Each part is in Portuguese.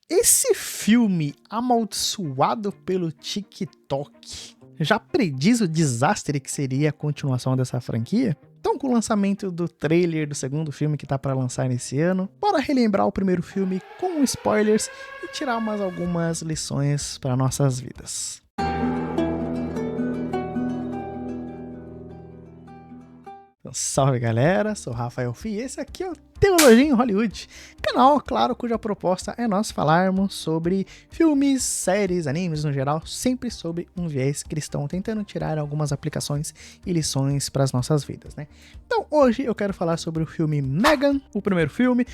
Esse filme amaldiçoado pelo TikTok já prediz o desastre que seria a continuação dessa franquia? Então, com o lançamento do trailer do segundo filme que tá para lançar nesse ano, bora relembrar o primeiro filme com spoilers e tirar mais algumas lições para nossas vidas. Então, salve galera, sou Rafael Fi e esse aqui é o Teologia em Hollywood, canal, claro, cuja proposta é nós falarmos sobre filmes, séries, animes no geral, sempre sob um viés cristão, tentando tirar algumas aplicações e lições para as nossas vidas, né? Então hoje eu quero falar sobre o filme Megan, o primeiro filme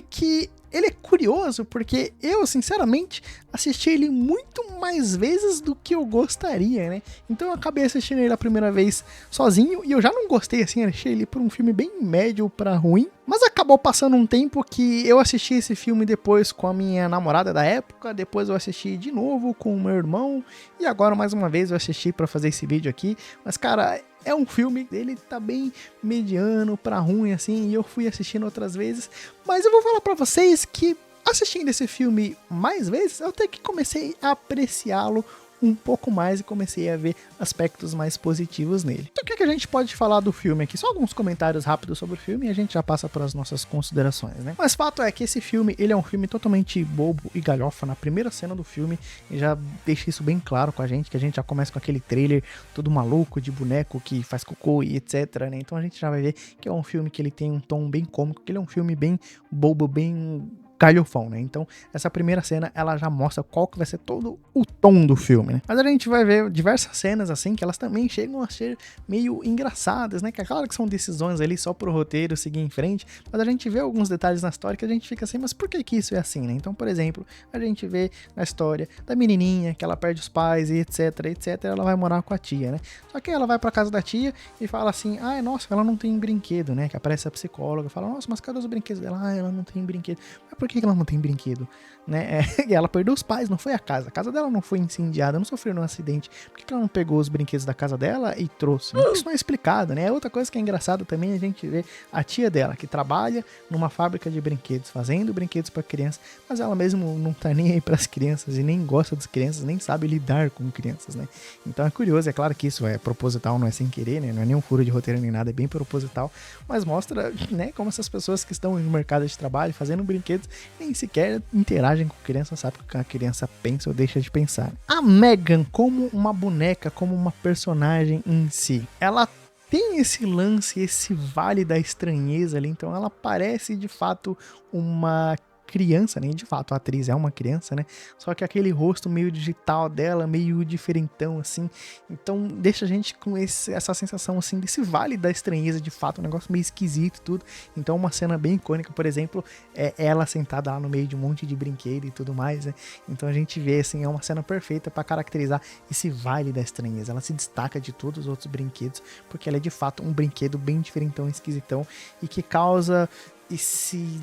que ele é curioso porque eu, sinceramente, assisti ele muito mais vezes do que eu gostaria, né? Então eu acabei assistindo ele a primeira vez sozinho e eu já não gostei, assim, achei ele por um filme bem médio pra ruim. Mas acabou passando um tempo que eu assisti esse filme depois com a minha namorada da época, depois eu assisti de novo com o meu irmão e agora mais uma vez eu assisti pra fazer esse vídeo aqui. Mas cara, é um filme, ele tá bem mediano pra ruim assim, e eu fui assistindo outras vezes. Mas eu vou falar pra vocês que assistindo esse filme mais vezes, eu até que comecei a apreciá-lo um pouco mais e comecei a ver aspectos mais positivos nele. Então o que a gente pode falar do filme aqui? Só alguns comentários rápidos sobre o filme e a gente já passa para as nossas considerações, né? Mas fato é que esse filme, ele é um filme totalmente bobo e galhofa. Na primeira cena do filme, e já deixa isso bem claro com a gente, que a gente já começa com aquele trailer todo maluco de boneco que faz cocô e etc, né? Então a gente já vai ver que é um filme que ele tem um tom bem cômico, que ele é um filme bem bobo, bem galhofão, né? Então, essa primeira cena, ela já mostra qual que vai ser todo o tom do filme, né? Mas a gente vai ver diversas cenas, assim, que elas também chegam a ser meio engraçadas, né? Que é claro que são decisões ali só pro roteiro seguir em frente, mas a gente vê alguns detalhes na história que a gente fica assim, mas por que isso é assim, né? Então, por exemplo, a gente vê na história da menininha, que ela perde os pais e etc, ela vai morar com a tia, né? Só que ela vai pra casa da tia e fala assim, ah, nossa, ela não tem brinquedo, né? Que aparece a psicóloga, fala, nossa, mas cadê os brinquedos dela? Ah, ela não tem brinquedo. Mas por que ela não tem brinquedo, né? E ela perdeu os pais, não foi a casa dela não foi incendiada, não sofreu nenhum acidente. Por que ela não pegou os brinquedos da casa dela e trouxe? Isso não é explicado, né? Outra coisa que é engraçada também é a gente ver a tia dela, que trabalha numa fábrica de brinquedos, fazendo brinquedos para crianças, mas ela mesmo não tá nem aí pras crianças e nem gosta das crianças, nem sabe lidar com crianças, né? Então é curioso, é claro que isso é proposital, não é sem querer, né? Não é nenhum furo de roteiro nem nada, é bem proposital, mas mostra, né, como essas pessoas que estão no mercado de trabalho fazendo brinquedos nem sequer interagem com criança, sabe o que a criança pensa ou deixa de pensar. A Megan, como uma boneca, como uma personagem em si, ela tem esse lance, esse vale da estranheza ali, então ela parece de fato uma criança, né? De fato, a atriz é uma criança, né? Só que aquele rosto meio digital dela, meio diferentão, assim. Então, deixa a gente com essa sensação, assim, desse vale da estranheza, de fato, um negócio meio esquisito e tudo. Então, uma cena bem icônica, por exemplo, é ela sentada lá no meio de um monte de brinquedo e tudo mais, né? Então, a gente vê, assim, é uma cena perfeita para caracterizar esse vale da estranheza. Ela se destaca de todos os outros brinquedos, porque ela é, de fato, um brinquedo bem diferentão, esquisitão, e que causa esse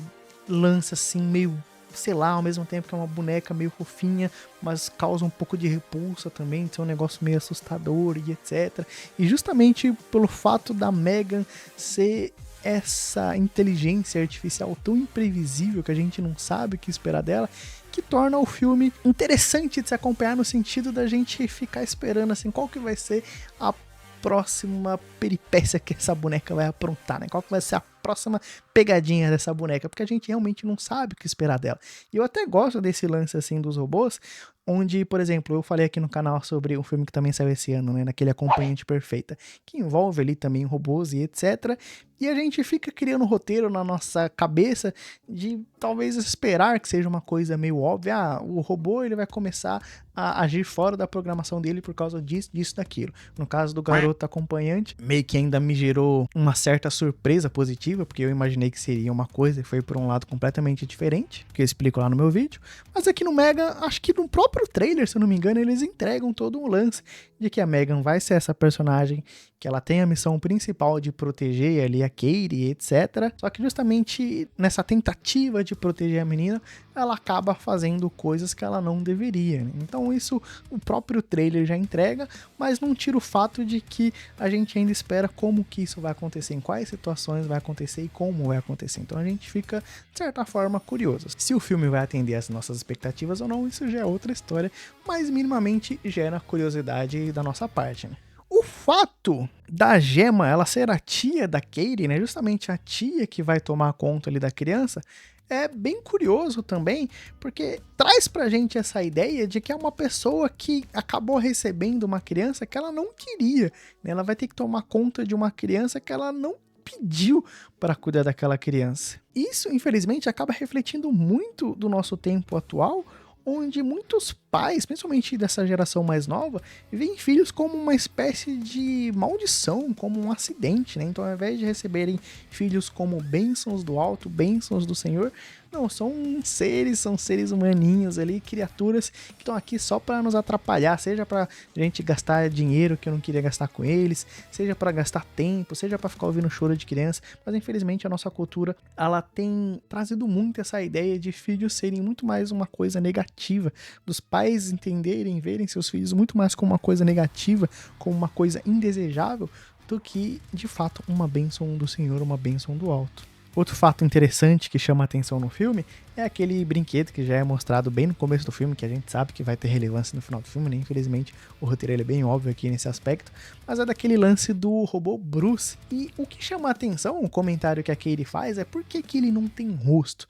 lance assim meio, sei lá, ao mesmo tempo que é uma boneca meio fofinha, mas causa um pouco de repulsa também, então é um negócio meio assustador e etc. E justamente pelo fato da Megan ser essa inteligência artificial tão imprevisível que a gente não sabe o que esperar dela, que torna o filme interessante de se acompanhar, no sentido da gente ficar esperando assim, qual que vai ser a próxima peripécia que essa boneca vai aprontar, né? Qual que vai ser a próxima pegadinha dessa boneca, porque a gente realmente não sabe o que esperar dela. E eu até gosto desse lance assim dos robôs, onde, por exemplo, eu falei aqui no canal sobre um filme que também saiu esse ano, né, naquele Acompanhante Perfeita, que envolve ali também robôs e etc. E a gente fica criando roteiro na nossa cabeça de talvez esperar que seja uma coisa meio óbvia. Ah, o robô ele vai começar a agir fora da programação dele por causa disso, daquilo. No caso do Garoto Acompanhante, meio que ainda me gerou uma certa surpresa positiva, porque eu imaginei que seria uma coisa e foi por um lado completamente diferente, que eu explico lá no meu vídeo. Mas aqui no Mega, acho que no próprio trailer, se eu não me engano, eles entregam todo um lance de que a Megan vai ser essa personagem que ela tem a missão principal de proteger ali a Katie, etc. Só que justamente nessa tentativa de proteger a menina, ela acaba fazendo coisas que ela não deveria, né? Então isso o próprio trailer já entrega, mas não tira o fato de que a gente ainda espera como que isso vai acontecer, em quais situações vai acontecer e como vai acontecer. Então a gente fica, de certa forma, curioso. Se o filme vai atender as nossas expectativas ou não, isso já é outra história, mas minimamente gera curiosidade da nossa parte, né? O fato da Gemma, ela ser a tia da Katie, né, justamente a tia que vai tomar conta ali da criança, é bem curioso também, porque traz pra gente essa ideia de que é uma pessoa que acabou recebendo uma criança que ela não queria, né? Ela vai ter que tomar conta de uma criança que ela não pediu para cuidar daquela criança. Isso, infelizmente, acaba refletindo muito do nosso tempo atual, onde muitos pais, principalmente dessa geração mais nova, veem filhos como uma espécie de maldição, como um acidente, né? Então, ao invés de receberem filhos como bênçãos do alto, bênçãos do Senhor, não, são seres humaninhos ali, criaturas que estão aqui só para nos atrapalhar, seja para a gente gastar dinheiro que eu não queria gastar com eles, seja para gastar tempo, seja para ficar ouvindo choro de criança, mas infelizmente a nossa cultura, ela tem trazido muito essa ideia de filhos serem muito mais uma coisa negativa, dos pais entenderem, verem seus filhos muito mais como uma coisa negativa, como uma coisa indesejável, do que de fato uma bênção do Senhor, uma bênção do alto. Outro fato interessante que chama a atenção no filme é aquele brinquedo que já é mostrado bem no começo do filme, que a gente sabe que vai ter relevância no final do filme, né? Infelizmente o roteiro ele é bem óbvio aqui nesse aspecto, mas é daquele lance do robô Bruce. E o que chama a atenção, o comentário que a Katie faz, é por que ele não tem rosto.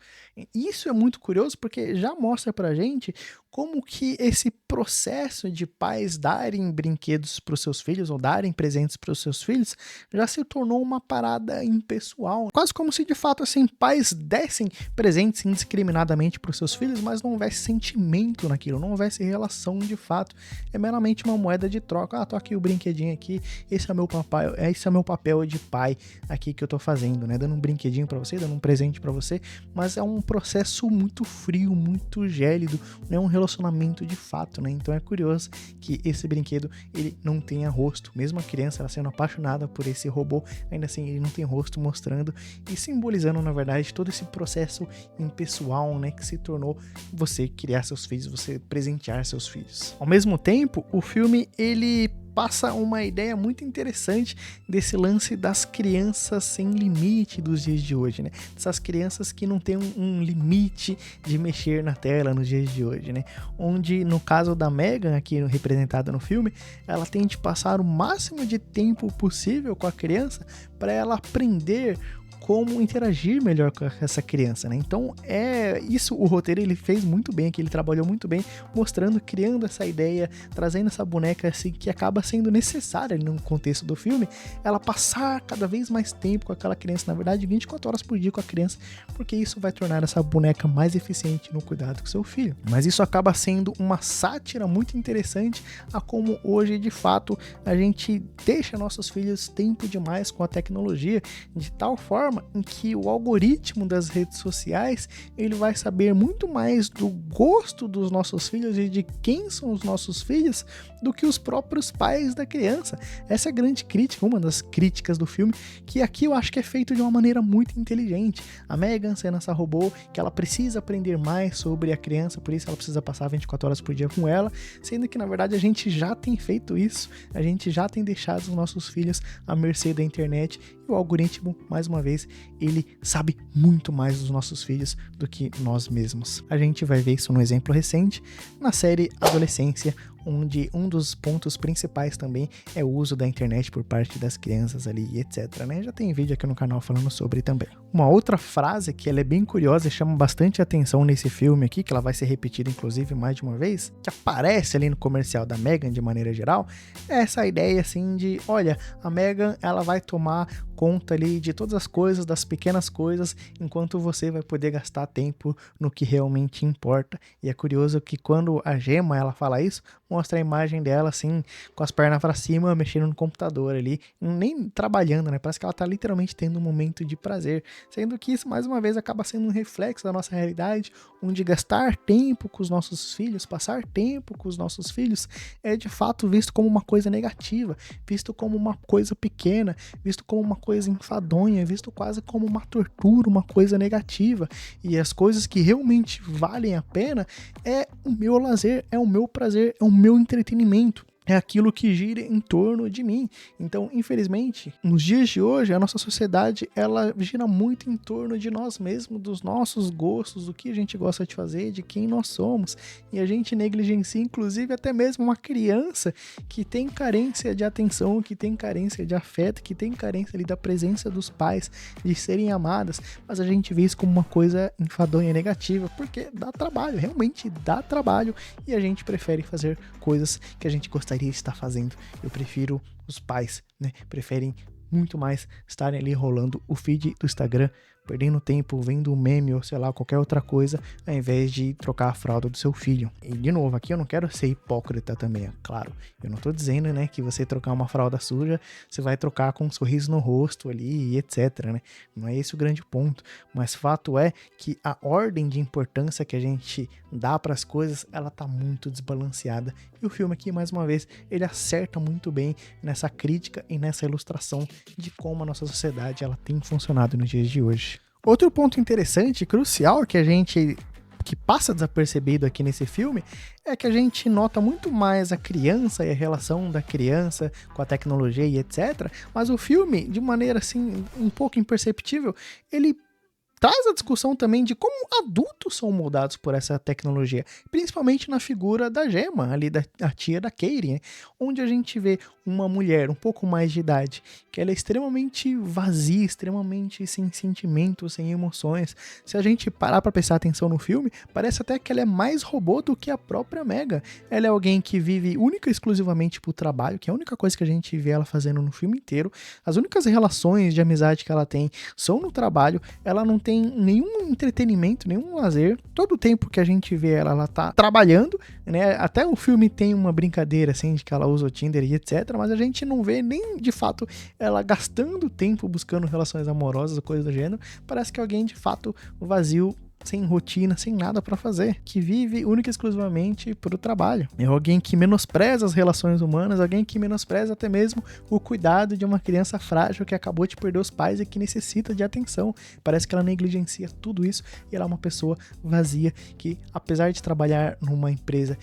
Isso é muito curioso porque já mostra pra gente como que esse processo de pais darem brinquedos para os seus filhos ou darem presentes para os seus filhos já se tornou uma parada impessoal, quase como se de fato assim pais dessem presentes indiscriminadamente para os seus filhos, mas não houvesse sentimento naquilo, não houvesse relação de fato, é meramente uma moeda de troca. Tô aqui o brinquedinho aqui, esse é meu papel de pai aqui que eu tô fazendo, né, dando um brinquedinho para você, dando um presente para você, mas é um processo muito frio, muito gélido, não é um relacionamento de fato, né? Então é curioso que esse brinquedo ele não tenha rosto, mesmo a criança ela sendo apaixonada por esse robô, ainda assim ele não tem rosto, mostrando e simbolizando na verdade todo esse processo impessoal, né, que se tornou você criar seus filhos, você presentear seus filhos. Ao mesmo tempo, o filme ele passa uma ideia muito interessante desse lance das crianças sem limite dos dias de hoje, né? Essas crianças que não tem um limite de mexer na tela nos dias de hoje, né? Onde, no caso da Megan, aqui representada no filme, ela tem de passar o máximo de tempo possível com a criança para ela aprender como interagir melhor com essa criança, né? Então é isso, o roteiro ele fez muito bem aqui, ele trabalhou muito bem, mostrando, criando essa ideia, trazendo essa boneca assim que acaba sendo necessária no contexto do filme, ela passar cada vez mais tempo com aquela criança, na verdade 24 horas por dia com a criança, porque isso vai tornar essa boneca mais eficiente no cuidado com seu filho. Mas isso acaba sendo uma sátira muito interessante a como hoje de fato a gente deixa nossos filhos tempo demais com a tecnologia, de tal forma em que o algoritmo das redes sociais ele vai saber muito mais do gosto dos nossos filhos e de quem são os nossos filhos do que os próprios pais da criança. Essa é a grande crítica, uma das críticas do filme, que aqui eu acho que é feito de uma maneira muito inteligente. A Megan sendo essa robô que ela precisa aprender mais sobre a criança, por isso ela precisa passar 24 horas por dia com ela, sendo que na verdade a gente já tem feito isso, a gente já tem deixado os nossos filhos à mercê da internet e o algoritmo, mais uma vez, ele sabe muito mais dos nossos filhos do que nós mesmos. A gente vai ver isso no exemplo recente na série Adolescência, onde um dos pontos principais também é o uso da internet por parte das crianças ali e etc, né? Já tem vídeo aqui no canal falando sobre também. Uma outra frase que ela é bem curiosa e chama bastante atenção nesse filme aqui, que ela vai ser repetida inclusive mais de uma vez, que aparece ali no comercial da Megan de maneira geral, é essa ideia assim de, olha, a Megan ela vai tomar conta ali de todas as coisas, das pequenas coisas, enquanto você vai poder gastar tempo no que realmente importa. E é curioso que quando a Gemma ela fala isso, mostra a imagem dela assim, com as pernas pra cima, mexendo no computador ali, nem trabalhando, né? Parece que ela tá literalmente tendo um momento de prazer, sendo que isso, mais uma vez, acaba sendo um reflexo da nossa realidade, onde gastar tempo com os nossos filhos, passar tempo com os nossos filhos, é de fato visto como uma coisa negativa, visto como uma coisa pequena, visto como uma coisa enfadonha, visto quase como uma tortura, uma coisa negativa. E as coisas que realmente valem a pena é o meu lazer, é o meu prazer, é o meu entretenimento. É aquilo que gira em torno de mim. Então, infelizmente, nos dias de hoje, a nossa sociedade, ela gira muito em torno de nós mesmos, dos nossos gostos, do que a gente gosta de fazer, de quem nós somos. E a gente negligencia, inclusive, até mesmo uma criança que tem carência de atenção, que tem carência de afeto, que tem carência ali da presença dos pais, de serem amadas. Mas a gente vê isso como uma coisa enfadonha e negativa, porque dá trabalho, realmente dá trabalho. E a gente prefere fazer coisas que a gente gostaria de estar fazendo. Eu prefiro, os pais, né, preferem muito mais estarem ali rolando o feed do Instagram, perdendo tempo vendo um meme ou sei lá, qualquer outra coisa, ao invés de trocar a fralda do seu filho. E de novo, aqui eu não quero ser hipócrita também, é claro. Eu não tô dizendo, né, que você trocar uma fralda suja, você vai trocar com um sorriso no rosto ali e etc, né? Não é esse o grande ponto. Mas fato é que a ordem de importância que a gente dá para as coisas, ela tá muito desbalanceada. E o filme aqui, mais uma vez, ele acerta muito bem nessa crítica e nessa ilustração de como a nossa sociedade ela tem funcionado nos dias de hoje. Outro ponto interessante, crucial, que passa desapercebido aqui nesse filme, é que a gente nota muito mais a criança e a relação da criança com a tecnologia e etc. Mas o filme, de maneira assim, um pouco imperceptível, ele traz a discussão também de como adultos são moldados por essa tecnologia, principalmente na figura da Gemma, ali da tia da Katie, né? Onde a gente vê uma mulher um pouco mais de idade, que ela é extremamente vazia, extremamente sem sentimentos, sem emoções. Se a gente parar pra prestar atenção no filme, parece até que ela é mais robô do que a própria Megan. Ela é alguém que vive única e exclusivamente pro trabalho, que é a única coisa que a gente vê ela fazendo no filme inteiro. As únicas relações de amizade que ela tem são no trabalho, ela não tem nenhum entretenimento, nenhum lazer. Todo o tempo que a gente vê ela, ela tá trabalhando, né? Até o filme tem uma brincadeira, assim, de que ela usa o Tinder e etc, mas a gente não vê nem, de fato, ela gastando tempo buscando relações amorosas ou coisa do gênero. Parece que é alguém, de fato, vazio, sem rotina, sem nada pra fazer, que vive única e exclusivamente pro trabalho. É alguém que menospreza as relações humanas, alguém que menospreza até mesmo o cuidado de uma criança frágil que acabou de perder os pais e que necessita de atenção. Parece que ela negligencia tudo isso e ela é uma pessoa vazia que, apesar de trabalhar numa empresa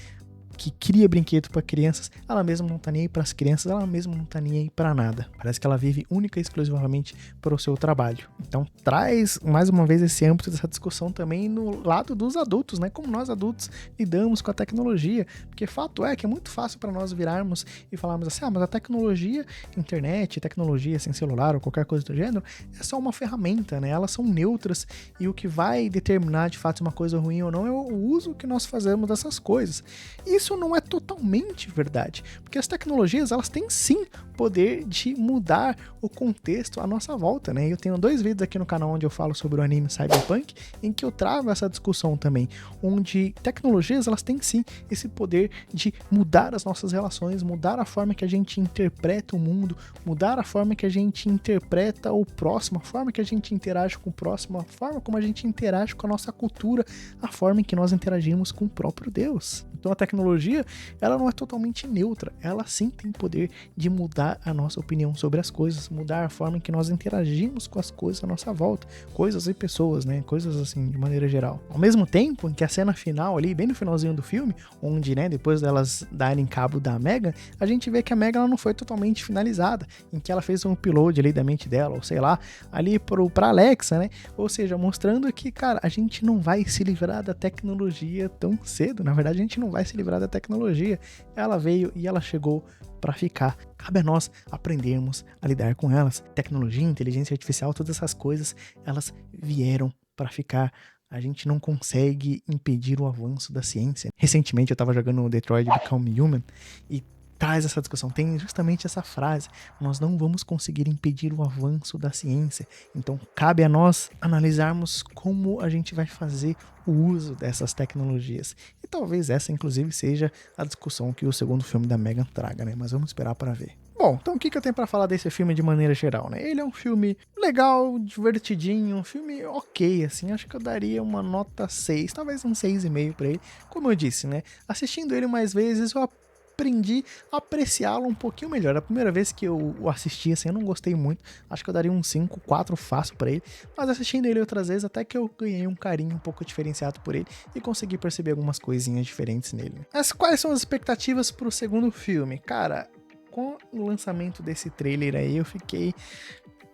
que cria brinquedo para crianças, ela mesma não tá nem aí para as crianças, ela mesma não tá nem aí para nada. Parece que ela vive única e exclusivamente para o seu trabalho. Então traz mais uma vez esse âmbito dessa discussão também no lado dos adultos, né? Como nós adultos lidamos com a tecnologia, porque fato é que é muito fácil para nós virarmos e falarmos assim, mas a tecnologia, internet, tecnologia sem celular ou qualquer coisa do gênero, é só uma ferramenta, né? Elas são neutras e o que vai determinar de fato uma coisa ruim ou não é o uso que nós fazemos dessas coisas. Isso não é totalmente verdade, porque as tecnologias, elas têm sim poder de mudar o contexto à nossa volta, né? Eu tenho 2 vídeos aqui no canal onde eu falo sobre o anime Cyberpunk, em que eu trago essa discussão também, onde tecnologias, elas têm sim esse poder de mudar as nossas relações, mudar a forma que a gente interpreta o mundo, mudar a forma que a gente interpreta o próximo, a forma que a gente interage com o próximo, a forma como a gente interage com a nossa cultura, a forma em que nós interagimos com o próprio Deus. Então a tecnologia, ela não é totalmente neutra, ela sim tem poder de mudar a nossa opinião sobre as coisas, mudar a forma em que nós interagimos com as coisas à nossa volta, coisas e pessoas, né, coisas assim, de maneira geral. Ao mesmo tempo em que a cena final ali, bem no finalzinho do filme, onde, né, depois delas darem cabo da Megan, a gente vê que a Megan, ela não foi totalmente finalizada, em que ela fez um upload ali da mente dela, ou sei lá, ali pra Alexa, né, ou seja, mostrando que, cara, a gente não vai se livrar da tecnologia tão cedo, na verdade a gente não vai se livrar da tecnologia, ela veio e ela chegou para ficar. Cabe a nós aprendermos a lidar com elas. Tecnologia, inteligência artificial, todas essas coisas, elas vieram para ficar. A gente não consegue impedir o avanço da ciência. Recentemente eu tava jogando Detroit Become Human e traz essa discussão, tem justamente essa frase: nós não vamos conseguir impedir o avanço da ciência, então cabe a nós analisarmos como a gente vai fazer o uso dessas tecnologias. E talvez essa, inclusive, seja a discussão que o segundo filme da Megan traga, né? Mas vamos esperar para ver. Bom, então o que eu tenho pra falar desse filme de maneira geral, né? Ele é um filme legal, divertidinho, um filme ok, assim, acho que eu daria uma nota 6, talvez um 6,5 pra ele. Como eu disse, né? Assistindo ele mais vezes, eu aprendi a apreciá-lo um pouquinho melhor. A primeira vez que eu o assisti, assim, eu não gostei muito, acho que eu daria um 5, 4 fácil pra ele, mas assistindo ele outras vezes, até que eu ganhei um carinho um pouco diferenciado por ele e consegui perceber algumas coisinhas diferentes nele. Mas quais são as expectativas pro segundo filme? Cara, com o lançamento desse trailer aí, eu fiquei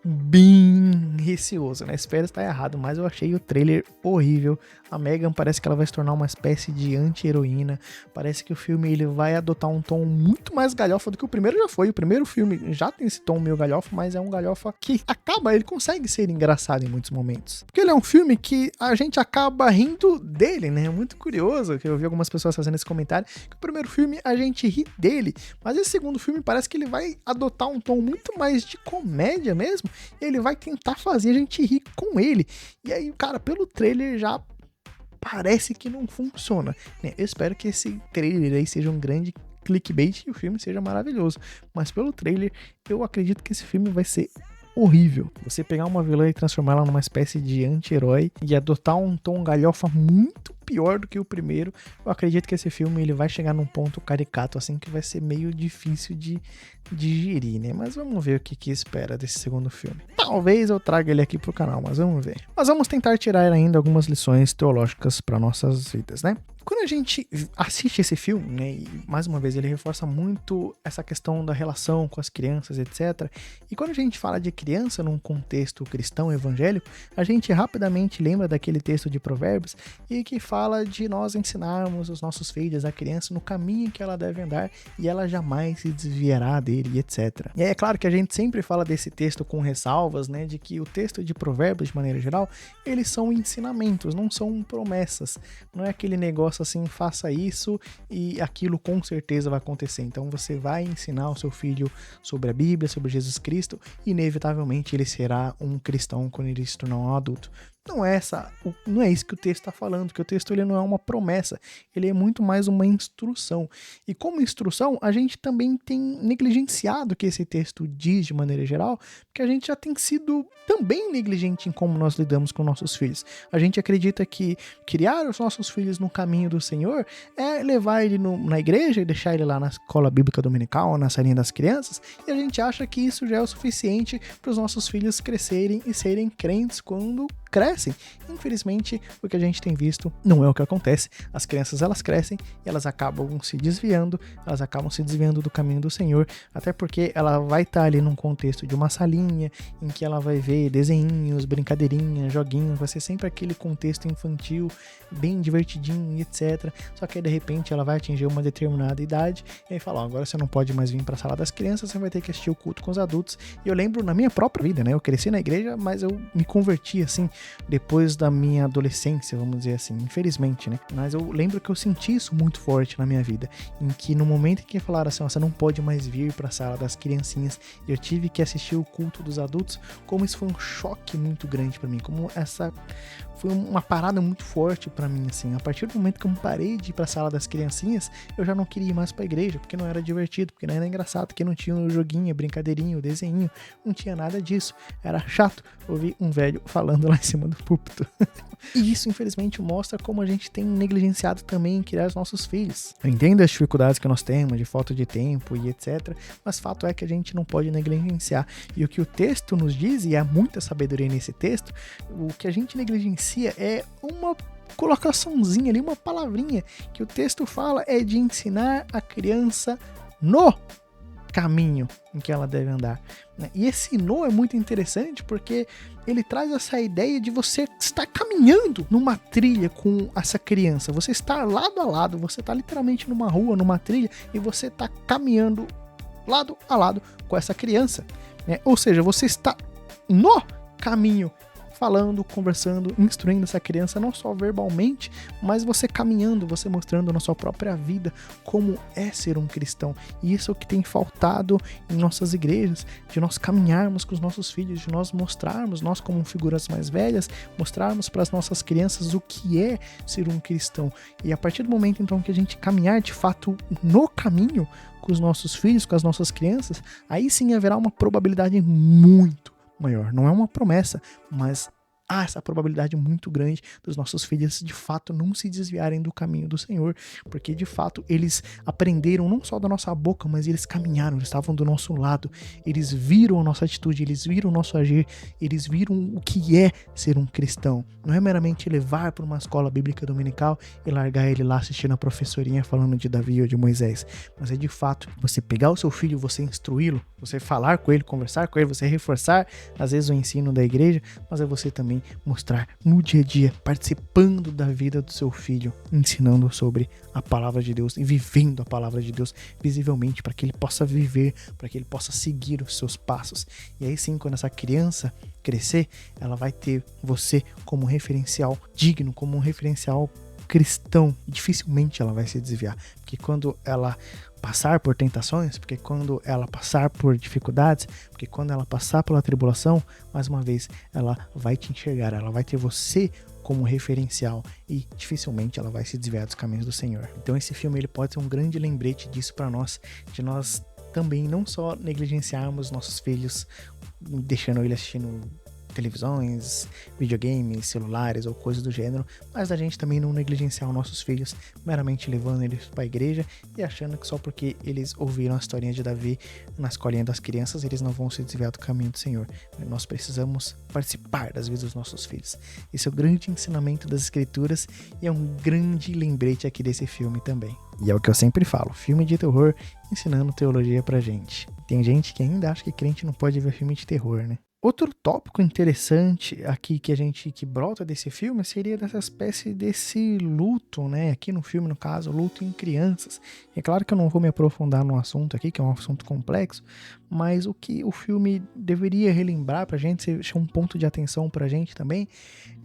bem receoso, né? Espero estar errado, mas eu achei o trailer horrível. A Megan parece que ela vai se tornar uma espécie de anti-heroína. Parece que o filme ele vai adotar um tom muito mais galhofa do que o primeiro já foi. O primeiro filme já tem esse tom meio galhofa, mas é um galhofa que ele consegue ser engraçado em muitos momentos. Porque ele é um filme que a gente acaba rindo dele, né? É muito curioso, que eu vi algumas pessoas fazendo esse comentário, que o primeiro filme a gente ri dele, mas esse segundo filme parece que ele vai adotar um tom muito mais de comédia mesmo, e ele vai tentar fazer a gente rir com ele. E aí, cara, pelo trailer já parece que não funciona, né? Eu espero que esse trailer aí seja um grande clickbait e o filme seja maravilhoso, mas pelo trailer eu acredito que esse filme vai ser horrível. Você pegar uma vilã e transformar ela numa espécie de anti-herói e adotar um tom galhofa muito pior do que o primeiro, eu acredito que esse filme ele vai chegar num ponto caricato assim que vai ser meio difícil de digerir, né? Mas vamos ver o que espera desse segundo filme. Talvez eu traga ele aqui pro canal, mas vamos ver. Mas vamos tentar tirar ainda algumas lições teológicas para nossas vidas, né? Quando a gente assiste esse filme, né, e mais uma vez ele reforça muito essa questão da relação com as crianças, etc. E quando a gente fala de criança num contexto cristão evangélico, a gente rapidamente lembra daquele texto de Provérbios e que fala de nós ensinarmos os nossos filhos, a criança, no caminho que ela deve andar e ela jamais se desviará dele, etc. E aí é claro que a gente sempre fala desse texto com ressalvas, né, de que o texto de Provérbios, de maneira geral, eles são ensinamentos, não são promessas. Não é aquele negócio assim, faça isso e aquilo com certeza vai acontecer. Então você vai ensinar o seu filho sobre a Bíblia, sobre Jesus Cristo, e inevitavelmente ele será um cristão quando ele se tornar um adulto. Não é isso que o texto está falando, que o texto ele não é uma promessa, ele é muito mais uma instrução. E como instrução, a gente também tem negligenciado o que esse texto diz de maneira geral, porque a gente já tem sido também negligente em como nós lidamos com nossos filhos. A gente acredita que criar os nossos filhos no caminho do Senhor é levar ele na igreja e deixar ele lá na escola bíblica dominical, na salinha das crianças, e a gente acha que isso já é o suficiente para os nossos filhos crescerem e serem crentes quando crescem. Infelizmente, o que a gente tem visto não é o que acontece. As crianças, elas crescem e elas acabam se desviando do caminho do Senhor, até porque ela vai estar ali num contexto de uma salinha em que ela vai ver desenhinhos, brincadeirinhas, joguinhos, vai ser sempre aquele contexto infantil, bem divertidinho, etc. Só que aí, de repente, ela vai atingir uma determinada idade e aí fala, agora você não pode mais vir para a sala das crianças, você vai ter que assistir o culto com os adultos. E eu lembro na minha própria vida, né? Eu cresci na igreja, mas eu me converti assim depois da minha adolescência, vamos dizer assim, infelizmente, né? Mas eu lembro que eu senti isso muito forte na minha vida, em que no momento em que falaram assim, você não pode mais vir para a sala das criancinhas, e eu tive que assistir o culto dos adultos, como isso foi um choque muito grande para mim, como essa foi uma parada muito forte para mim, assim. A partir do momento que eu parei de ir para a sala das criancinhas, eu já não queria ir mais para a igreja, porque não era divertido, porque não era engraçado, porque não tinha um joguinho, brincadeirinho, desenho, não tinha nada disso. Era chato ouvir um velho falando lá em cima do púlpito. E isso, infelizmente, mostra como a gente tem negligenciado também em criar os nossos filhos. Eu entendo as dificuldades que nós temos, de falta de tempo e etc, mas fato é que a gente não pode negligenciar. E o que o texto nos diz, e há muita sabedoria nesse texto, o que a gente negligencia é uma colocaçãozinha ali, uma palavrinha, que o texto fala é de ensinar a criança no caminho em que ela deve andar. E esse no é muito interessante porque ele traz essa ideia de você estar caminhando numa trilha com essa criança, você está lado a lado, você está literalmente numa rua, numa trilha, e você está caminhando lado a lado com essa criança, né? Ou seja, você está no caminho falando, conversando, instruindo essa criança, não só verbalmente, mas você caminhando, você mostrando na sua própria vida como é ser um cristão. E isso é o que tem faltado em nossas igrejas, de nós caminharmos com os nossos filhos, de nós mostrarmos, nós como figuras mais velhas, mostrarmos para as nossas crianças o que é ser um cristão. E a partir do momento então que a gente caminhar de fato no caminho com os nossos filhos, com as nossas crianças, aí sim haverá uma probabilidade muito maior. Não é uma promessa, mas há essa probabilidade muito grande dos nossos filhos de fato não se desviarem do caminho do Senhor, porque de fato eles aprenderam não só da nossa boca, mas eles caminharam, eles estavam do nosso lado, eles viram a nossa atitude, eles viram o nosso agir, eles viram o que é ser um cristão. Não é meramente levar para uma escola bíblica dominical e largar ele lá assistindo a professorinha falando de Davi ou de Moisés, mas é de fato você pegar o seu filho, você instruí-lo, você falar com ele, conversar com ele, você reforçar às vezes o ensino da igreja, mas é você também mostrar no dia a dia, participando da vida do seu filho, ensinando sobre a palavra de Deus e vivendo a palavra de Deus visivelmente, para que ele possa viver, para que ele possa seguir os seus passos. E aí sim, quando essa criança crescer, ela vai ter você como referencial digno, como um referencial cristão, e dificilmente ela vai se desviar, porque quando ela passar por tentações, porque quando ela passar por dificuldades, porque quando ela passar pela tribulação, mais uma vez, ela vai te enxergar, ela vai ter você como referencial e dificilmente ela vai se desviar dos caminhos do Senhor. Então esse filme ele pode ser um grande lembrete disso para nós, de nós também não só negligenciarmos nossos filhos, deixando ele assistindo televisões, videogames, celulares ou coisas do gênero, mas a gente também não negligenciar os nossos filhos, meramente levando eles para a igreja e achando que só porque eles ouviram a historinha de Davi na escolinha das crianças, eles não vão se desviar do caminho do Senhor. Nós precisamos participar das vidas dos nossos filhos. Esse é o grande ensinamento das escrituras e é um grande lembrete aqui desse filme também. E é o que eu sempre falo, filme de terror ensinando teologia pra gente. Tem gente que ainda acha que crente não pode ver filme de terror, né? Outro tópico interessante aqui que brota desse filme seria dessa espécie desse luto, né? Aqui no filme, no caso, luto em crianças. É claro que eu não vou me aprofundar no assunto aqui, que é um assunto complexo, mas o que o filme deveria relembrar pra gente, ser um ponto de atenção pra gente também,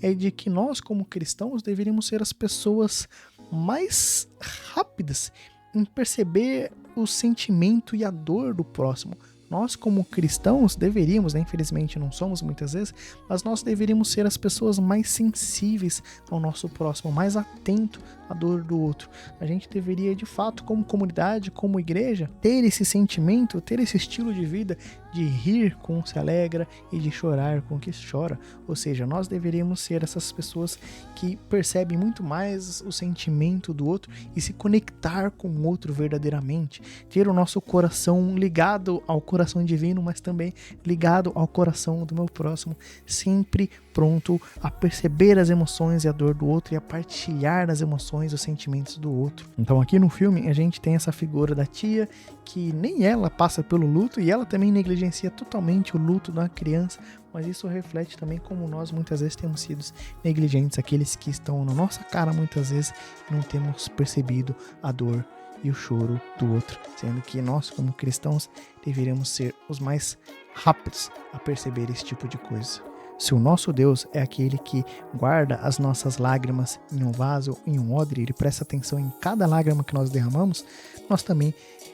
é de que nós, como cristãos, deveríamos ser as pessoas mais rápidas em perceber o sentimento e a dor do próximo. Nós, como cristãos, deveríamos, né? Infelizmente não somos muitas vezes, mas nós deveríamos ser as pessoas mais sensíveis ao nosso próximo, mais atento à dor do outro. A gente deveria, de fato, como comunidade, como igreja, ter esse sentimento, ter esse estilo de vida de rir com o que se alegra e de chorar com o que chora. Ou seja, nós deveríamos ser essas pessoas que percebem muito mais o sentimento do outro e se conectar com o outro verdadeiramente. Ter o nosso coração ligado ao coração divino, mas também ligado ao coração do meu próximo, sempre pronto a perceber as emoções e a dor do outro e a partilhar as emoções e os sentimentos do outro. Então aqui no filme a gente tem essa figura da tia que nem ela passa pelo luto e ela também negligencia totalmente o luto da criança, mas isso reflete também como nós muitas vezes temos sido negligentes, aqueles que estão na nossa cara muitas vezes e não temos percebido a dor e o choro do outro, sendo que nós como cristãos deveríamos ser os mais rápidos a perceber esse tipo de coisa. Se o nosso Deus é aquele que guarda as nossas lágrimas em um vaso, em um odre, ele presta atenção em cada lágrima que nós derramamos, nós também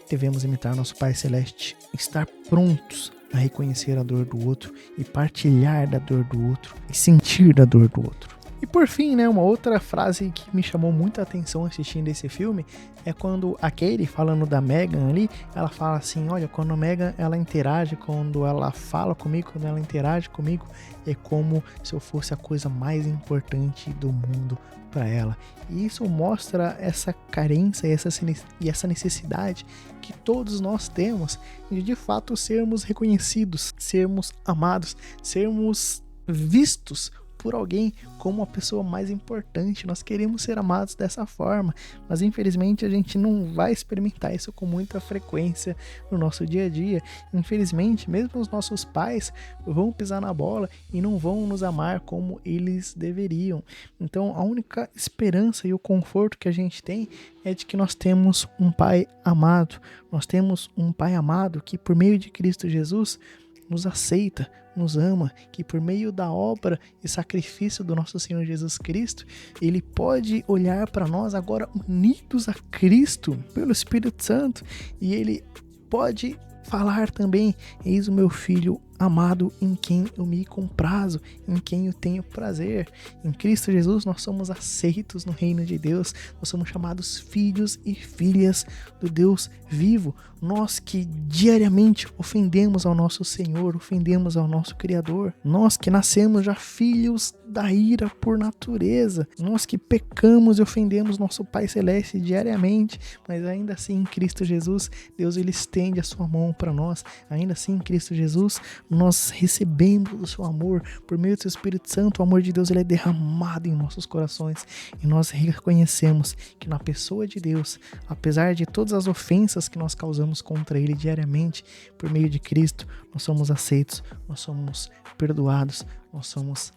devemos imitar nosso Pai Celeste, estar prontos a reconhecer a dor do outro e partilhar da dor do outro e sentir da dor do outro. E por fim, né, uma outra frase que me chamou muita atenção assistindo esse filme é quando a Katie, falando da Megan ali, ela fala assim, olha, quando a Megan ela interage, quando ela fala comigo, quando ela interage comigo, é como se eu fosse a coisa mais importante do mundo para ela. E isso mostra essa carência e essa necessidade que todos nós temos de fato sermos reconhecidos, sermos amados, sermos vistos por alguém como a pessoa mais importante. Nós queremos ser amados dessa forma, mas infelizmente a gente não vai experimentar isso com muita frequência no nosso dia a dia. Infelizmente, mesmo os nossos pais vão pisar na bola e não vão nos amar como eles deveriam. Então a única esperança e o conforto que a gente tem é de que nós temos um pai amado. Nós temos um pai amado que por meio de Cristo Jesus nos aceita, nos ama, que por meio da obra e sacrifício do nosso Senhor Jesus Cristo, Ele pode olhar para nós agora unidos a Cristo pelo Espírito Santo, e Ele pode falar também: eis o meu filho amado em quem eu me comprazo, em quem eu tenho prazer. Em Cristo Jesus nós somos aceitos no reino de Deus, nós somos chamados filhos e filhas do Deus vivo. Nós que diariamente ofendemos ao nosso Senhor, ofendemos ao nosso Criador, nós que nascemos já filhos da ira por natureza, nós que pecamos e ofendemos nosso Pai Celeste diariamente, mas ainda assim em Cristo Jesus, Deus ele estende a sua mão para nós. Ainda assim em Cristo Jesus nós recebemos o seu amor por meio do seu Espírito Santo. O amor de Deus ele é derramado em nossos corações, e nós reconhecemos que na pessoa de Deus, apesar de todas as ofensas que nós causamos contra ele diariamente, por meio de Cristo nós somos aceitos, nós somos perdoados, nós somos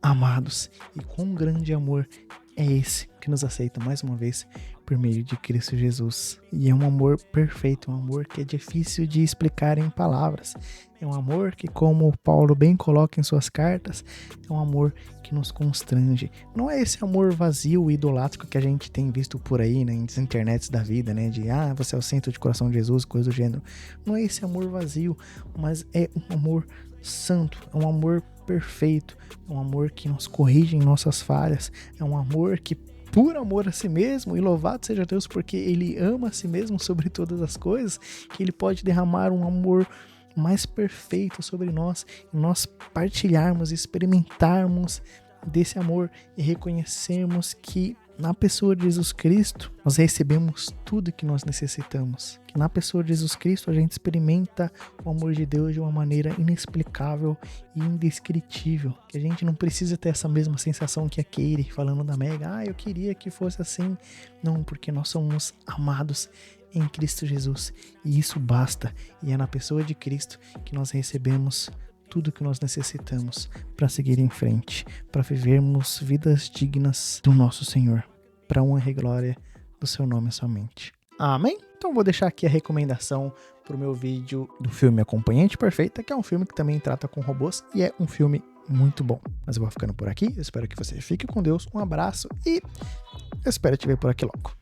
amados. E quão grande amor é esse que nos aceita mais uma vez por meio de Cristo Jesus. E é um amor perfeito, um amor que é difícil de explicar em palavras. É um amor que, como Paulo bem coloca em suas cartas, é um amor que nos constrange. Não é esse amor vazio e idolátrico que a gente tem visto por aí, né, nas internets da vida, né, de você é o centro de coração de Jesus, coisa do gênero. Não é esse amor vazio, mas é um amor santo, é um amor perfeito, é um amor que nos corrige em nossas falhas, é um amor que, por amor a si mesmo, e louvado seja Deus porque ele ama a si mesmo sobre todas as coisas, que ele pode derramar um amor mais perfeito sobre nós, e nós partilharmos, experimentarmos desse amor e reconhecermos que na pessoa de Jesus Cristo nós recebemos tudo que nós necessitamos, que na pessoa de Jesus Cristo a gente experimenta o amor de Deus de uma maneira inexplicável e indescritível, que a gente não precisa ter essa mesma sensação que a Katie falando da Mega, eu queria que fosse assim. Não, porque nós somos amados em Cristo Jesus, e isso basta, e é na pessoa de Cristo que nós recebemos tudo que nós necessitamos para seguir em frente, para vivermos vidas dignas do nosso Senhor, para a honra e glória do seu nome somente. Amém? Então vou deixar aqui a recomendação para o meu vídeo do filme Acompanhante Perfeita, que é um filme que também trata com robôs e é um filme muito bom. Mas eu vou ficando por aqui, eu espero que você fique com Deus, um abraço e eu espero te ver por aqui logo.